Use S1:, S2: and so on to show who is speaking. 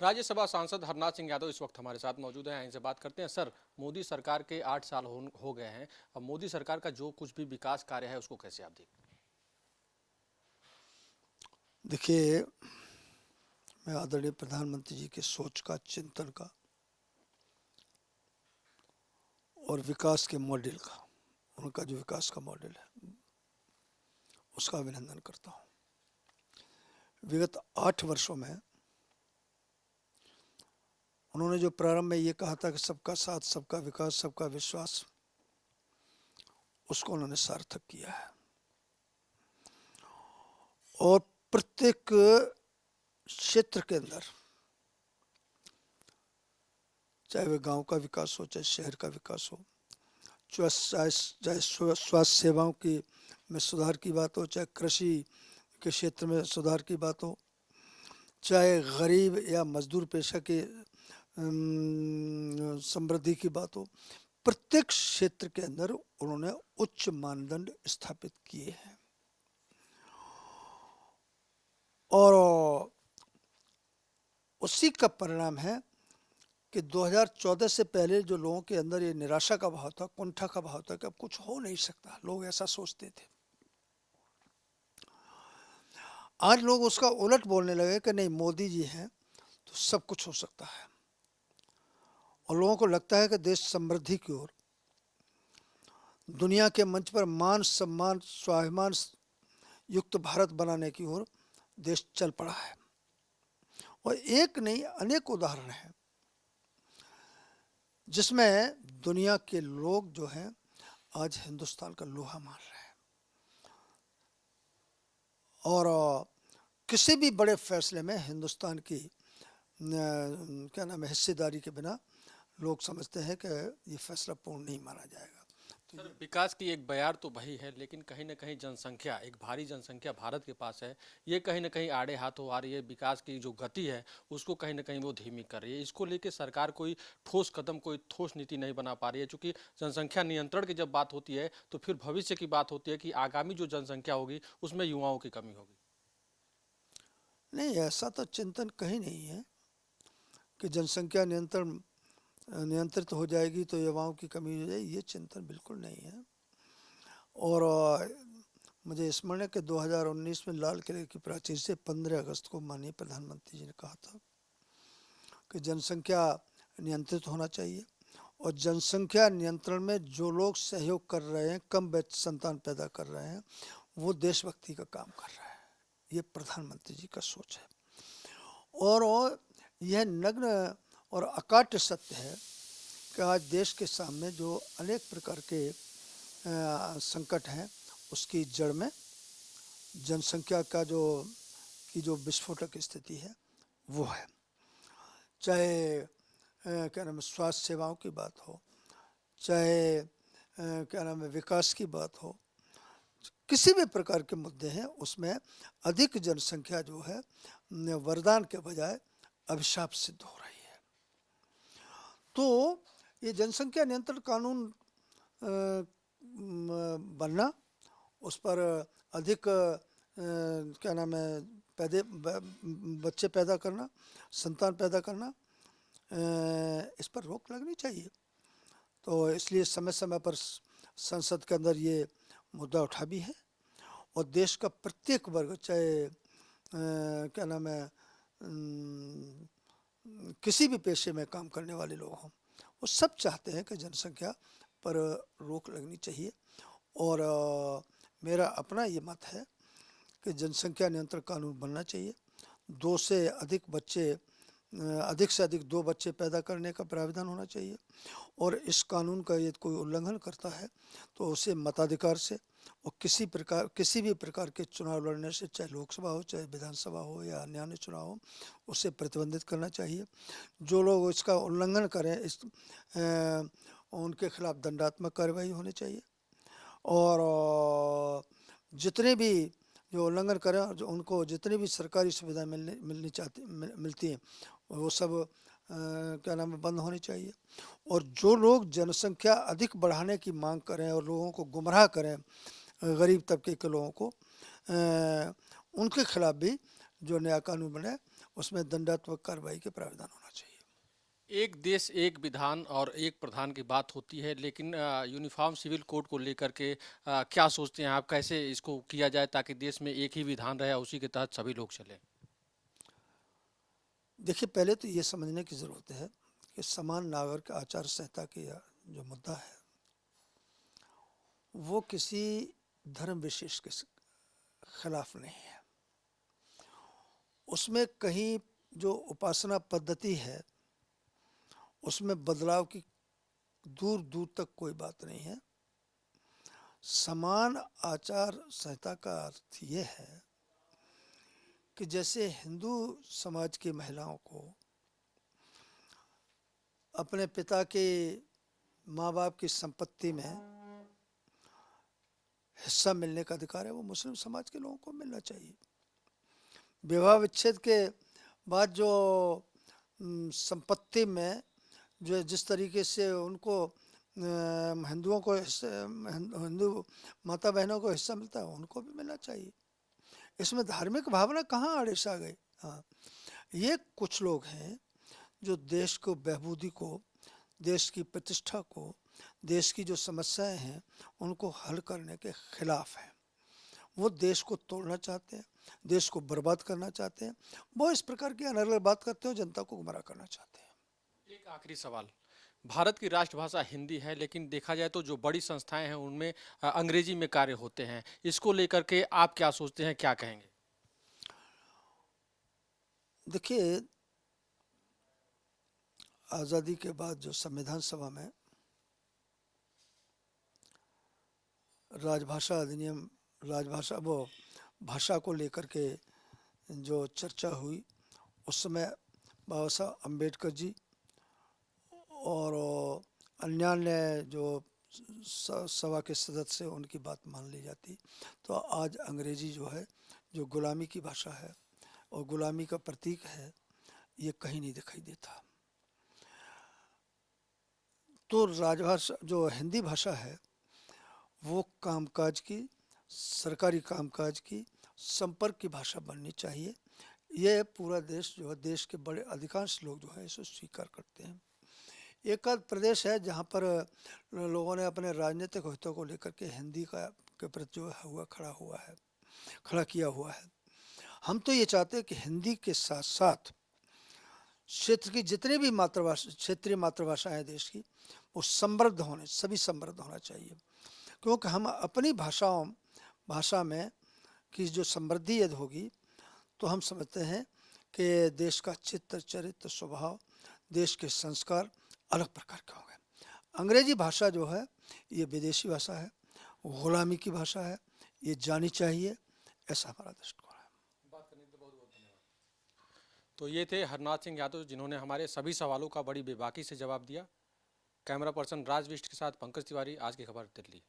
S1: राज्यसभा सांसद हरनाथ सिंह यादव इस वक्त हमारे साथ मौजूद हैं। इनसे बात करते हैं। सर, मोदी सरकार के 8 साल हो गए हैं। अब मोदी सरकार का जो कुछ भी विकास कार्य है उसको कैसे आप देखते हैं?
S2: देखिए, मैं आदरणीय प्रधानमंत्री जी की सोच का, चिंतन का और विकास के मॉडल का, उनका जो विकास का मॉडल है उसका अभिनंदन करता हूँ। विगत 8 वर्षों में उन्होंने जो प्रारंभ में ये कहा था कि सबका साथ, सबका विकास, सबका विश्वास, उसको उन्होंने सार्थक किया है। और प्रत्येक क्षेत्र के अंदर, चाहे वह गांव का विकास हो, चाहे शहर का विकास हो, चाहे स्वास्थ्य सेवाओं की में सुधार की बात हो, चाहे कृषि के क्षेत्र में सुधार की बात हो, चाहे गरीब या मजदूर पेशा के समृद्धि की बात हो, प्रत्येक क्षेत्र के अंदर उन्होंने उच्च मानदंड स्थापित किए हैं। और उसी का परिणाम है कि 2014 से पहले जो लोगों के अंदर ये निराशा का भाव था, कुंठा का भाव था कि अब कुछ हो नहीं सकता, लोग ऐसा सोचते थे। आज लोग उसका उलट बोलने लगे कि नहीं, मोदी जी हैं तो सब कुछ हो सकता है। और लोगों को लगता है कि देश समृद्धि की ओर, दुनिया के मंच पर मान सम्मान, स्वाभिमान युक्त भारत बनाने की ओर देश चल पड़ा है। और एक नहीं, अनेक उदाहरण हैं जिसमें दुनिया के लोग जो हैं आज हिंदुस्तान का लोहा मान रहे हैं। और किसी भी बड़े फैसले में हिंदुस्तान की क्या नाम है, हिस्सेदारी के बिना लोग समझते हैं कि ये फैसला पूर्ण नहीं माना जाएगा। तो
S1: सर,
S2: ये
S1: विकास की एक बयार तो वही है, लेकिन कहीं ना कहीं जनसंख्या, एक भारी जनसंख्या भारत के पास है। ये कहीं ना कहीं आड़े हाथों आ रही है। विकास की जो गति है उसको कहीं ना कहीं वो धीमी कर रही है। इसको लेके सरकार कोई ठोस कदम, कोई ठोस नीति नहीं बना पा रही है। चूंकि जनसंख्या नियंत्रण की जब बात होती है तो फिर भविष्य की बात होती है कि आगामी जो जनसंख्या होगी उसमें युवाओं की कमी होगी।
S2: नहीं, ऐसा तो चिंतन कहीं नहीं है कि जनसंख्या नियंत्रित हो जाएगी तो युवाओं की कमी हो जाएगी। ये चिंतन बिल्कुल नहीं है। और मुझे स्मरण है कि 2019 में लाल किले की प्राचीर से 15 अगस्त को माननीय प्रधानमंत्री जी ने कहा था कि जनसंख्या नियंत्रित होना चाहिए। और जनसंख्या नियंत्रण में जो लोग सहयोग कर रहे हैं, कम संतान पैदा कर रहे हैं, वो देशभक्ति का काम कर रहे हैं। ये प्रधानमंत्री जी का सोच है। और यह नग्न और अकाट्य सत्य है कि आज देश के सामने जो अनेक प्रकार के संकट हैं, उसकी जड़ में जनसंख्या का जो विस्फोटक स्थिति है वो है। चाहे क्या नाम है, स्वास्थ्य सेवाओं की बात हो, चाहे क्या नाम है, विकास की बात हो, किसी भी प्रकार के मुद्दे हैं, उसमें अधिक जनसंख्या जो है वरदान के बजाय अभिशाप सिद्ध हो रही है। तो ये जनसंख्या नियंत्रण कानून बनना, उस पर अधिक क्या नाम है, बच्चे पैदा करना, संतान पैदा करना, इस पर रोक लगनी चाहिए। तो इसलिए समय समय पर संसद के अंदर ये मुद्दा उठा भी है। और देश का प्रत्येक वर्ग, चाहे क्या नाम है, किसी भी पेशे में काम करने वाले लोग हों, वो सब चाहते हैं कि जनसंख्या पर रोक लगनी चाहिए। और मेरा अपना ये मत है कि जनसंख्या नियंत्रण कानून बनना चाहिए। दो से अधिक बच्चे, अधिक से अधिक 2 बच्चे पैदा करने का प्रावधान होना चाहिए। और इस कानून का यदि कोई उल्लंघन करता है तो उसे मताधिकार से और किसी भी प्रकार के चुनाव लड़ने से, चाहे लोकसभा हो, चाहे विधानसभा हो या अन्य चुनाव हो, उसे प्रतिबंधित करना चाहिए। जो लोग इसका उल्लंघन करें, उनके खिलाफ दंडात्मक कार्रवाई होनी चाहिए। और जितने भी जो उल्लंघन करें, जो उनको जितनी भी सरकारी सुविधा मिलती हैं, वो सब क्या नाम है, बंद होनी चाहिए। और जो लोग जनसंख्या अधिक बढ़ाने की मांग करें और लोगों को गुमराह करें, गरीब तबके के लोगों को, उनके खिलाफ भी जो नया कानून बने उसमें दंडात्मक कार्रवाई के प्रावधान होना चाहिए।
S1: एक देश एक विधान और एक प्रधान की बात होती है, लेकिन यूनिफॉर्म सिविल कोड को लेकर के क्या सोचते हैं आप? कैसे इसको किया जाए ताकि देश में एक ही विधान रहे, उसी के तहत सभी लोग चलें?
S2: देखिए, पहले तो ये समझने की ज़रूरत है कि समान नागरिक आचार संहिता की जो मुद्दा है वो किसी धर्म विशेष के खिलाफ नहीं है। उसमें कहीं जो उपासना पद्धति है उसमें बदलाव की दूर दूर तक कोई बात नहीं है। समान आचार संहिता का अर्थ ये है कि जैसे हिंदू समाज की महिलाओं को अपने पिता के माँ बाप की संपत्ति में हिस्सा मिलने का अधिकार है, वो मुस्लिम समाज के लोगों को मिलना चाहिए। विवाह विच्छेद के बाद जो संपत्ति में जो जिस तरीके से उनको हिंदुओं को हिंदू माता बहनों को हिस्सा मिलता है उनको भी मिलना चाहिए। इसमें धार्मिक भावना कहाँ आड़ेस आ गई? हाँ, ये कुछ लोग हैं जो देश को बहबूदी को, देश की प्रतिष्ठा को, देश की जो समस्याएं हैं उनको हल करने के खिलाफ हैं। वो देश को तोड़ना चाहते हैं, देश को बर्बाद करना चाहते हैं। वो इस प्रकार की अनर्गल बात करते हैं, जनता को गुमराह करना चाहते हैं।
S1: एक आखिरी सवाल। भारत की राष्ट्रभाषा हिंदी है, लेकिन देखा जाए तो जो बड़ी संस्थाएं हैं उनमें अंग्रेजी में कार्य होते हैं। इसको लेकर के आप क्या सोचते हैं, क्या कहेंगे?
S2: देखिए, आज़ादी के बाद जो संविधान सभा में राजभाषा अधिनियम, राजभाषा वो भाषा को लेकर के जो चर्चा हुई उस समय बाबा साहब अम्बेडकर जी और अन्य जो सभा के सदस्य उनकी बात मान ली जाती तो आज अंग्रेजी जो है, जो गुलामी की भाषा है और गुलामी का प्रतीक है, ये कहीं नहीं दिखाई देता। तो राजभाषा जो हिंदी भाषा है वो कामकाज की, सरकारी कामकाज की, संपर्क की भाषा बननी चाहिए। ये पूरा देश जो है, देश के बड़े अधिकांश लोग जो है इसे स्वीकार करते हैं। एक आध प्रदेश है जहाँ पर लोगों ने अपने राजनीतिक हितों को लेकर के हिंदी का के प्रति जो है खड़ा किया हुआ है। हम तो ये चाहते हैं कि हिंदी के साथ साथ क्षेत्र की जितनी भी मातृभाषा, क्षेत्रीय मातृभाषाएं हैं देश की, वो समृद्ध होने, सभी समृद्ध होना चाहिए। क्योंकि हम अपनी भाषा में की जो समृद्धि यदि होगी तो हम समझते हैं कि देश का चित्त, चरित्र, स्वभाव, देश के संस्कार अलग प्रकार के होंगे। अंग्रेजी भाषा जो है ये विदेशी भाषा है, गुलामी की भाषा है, ये जानी चाहिए, ऐसा हमारा दृष्टिकोण है।
S1: बात करने के लिए बहुत बहुत धन्यवाद। तो ये थे हरनाथ सिंह यादव, जिन्होंने हमारे सभी सवालों का बड़ी बेबाकी से जवाब दिया। कैमरा पर्सन राज विष्ट के साथ पंकज तिवारी, आज की खबर दिल्ली।